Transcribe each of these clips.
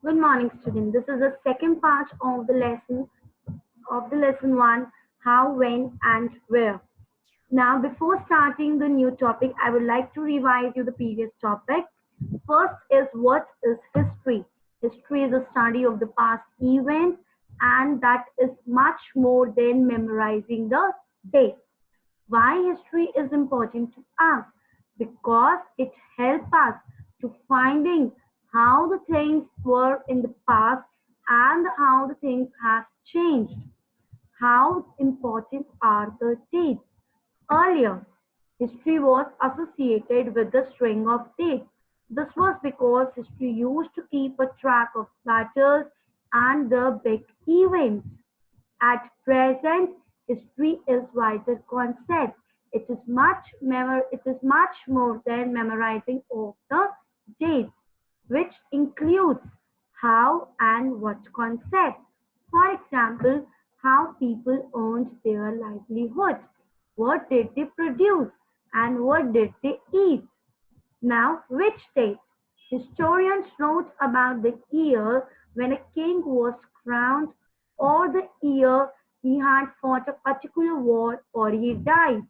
Good morning, student. This is the second part of the lesson one, how, when, and where. Now, before starting the new topic, I would like to revise you the previous topic. First is what is history? History is a study of the past events, and that is much more than memorizing the dates. Why history is important to us? Because it helps us to finding how the things were in the past and how the things have changed. How important are the dates? Earlier, history was associated with the string of dates. This was because history used to keep a track of battles and the big events. At present, history is wider concept. It is much more than memorizing of the dates, which includes how and what concept. For example, how people earned their livelihood, what did they produce, and what did they eat. Now, which dates? Historians wrote about the year when a king was crowned or the year he had fought a particular war or he died.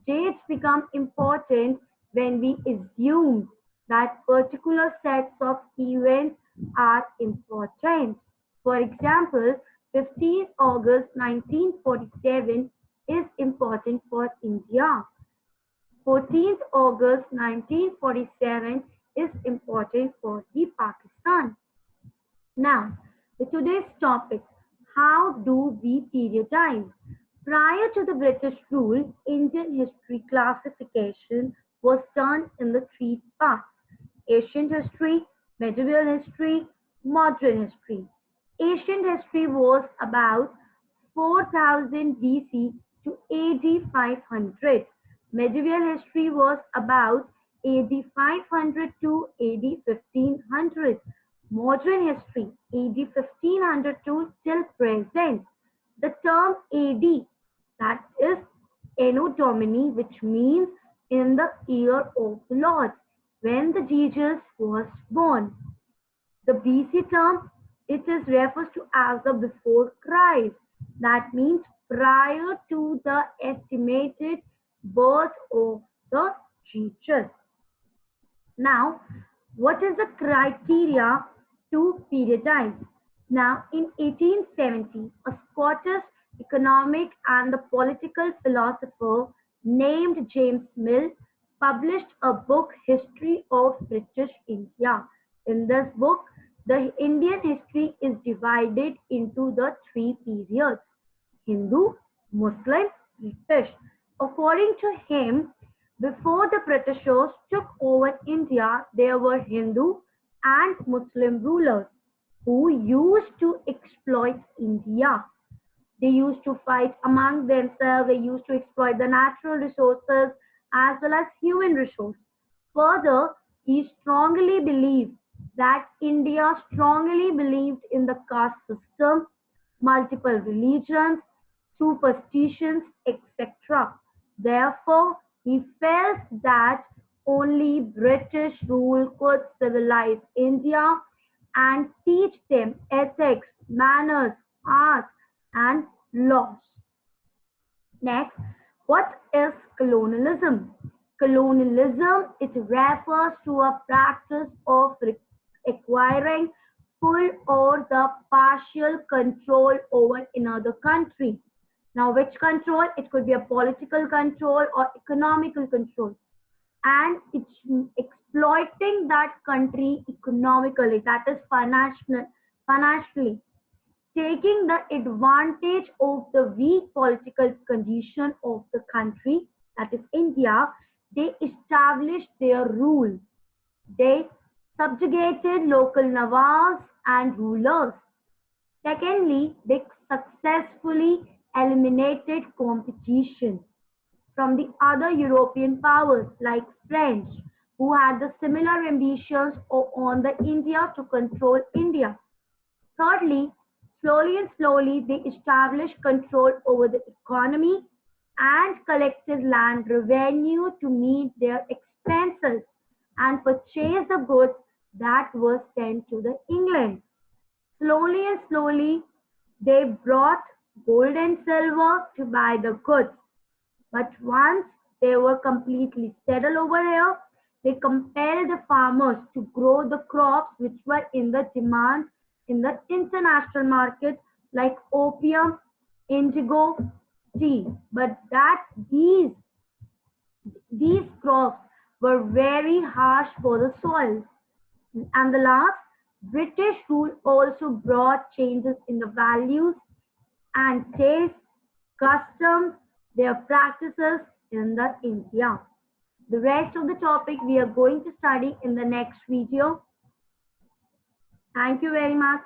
Dates become important when we assume that particular sets of events are important. For example, 15th August 1947 is important for India. 14th August 1947 is important for the Pakistan. Now, today's topic, how do we periodize? Prior to the British rule, Indian history classification was done in the three parts: ancient history, medieval history, modern history. Ancient history was about 4000 BC to AD 500. Medieval history was about AD 500 to AD 1500. Modern history, AD 1500 to till present. The term AD, that is Anno Domini, which means in the year of the Lord, when the Jesus was born. The BC term, it is refers to as the before Christ. That means prior to the estimated birth of the Jesus. Now, what is the criteria to periodize? Now, in 1870, a Scottish economic and the political philosopher named James Mill published a book, History of British India. In this book, the Indian history is divided into the three periods: Hindu, Muslim, British. According to him, before the Britishers took over India, there were Hindu and Muslim rulers who used to exploit India. They used to fight among themselves. They used to exploit the natural resources as well as human resources. Further, he strongly believed that India strongly believed in the caste system, multiple religions, superstitions, etc. Therefore, he felt that only British rule could civilize India and teach them ethics, manners, arts, and laws. Next, what is colonialism? Colonialism, it refers to a practice of acquiring full or the partial control over another country. Now, which control? It could be a political control or economical control. And it's exploiting that country economically, that is financially, taking the advantage of the weak political condition of the country, that is India. They established their rule. They subjugated local Nawabs and rulers. Secondly, they successfully eliminated competition from the other European powers like French, who had the similar ambitions on the India to control India. Thirdly, slowly they established control over the economy and collected land revenue to meet their expenses and purchase the goods that were sent to the England. Slowly and slowly, they brought gold and silver to buy the goods. But once they were completely settled over here, they compelled the farmers to grow the crops which were in the demand in the international market, like opium, indigo, tea. But that these crops were very harsh for the soil. And the last, British rule also brought changes in the values and taste, customs, their practices in the India. The rest of the topic we are going to study in the next video. Thank you very much.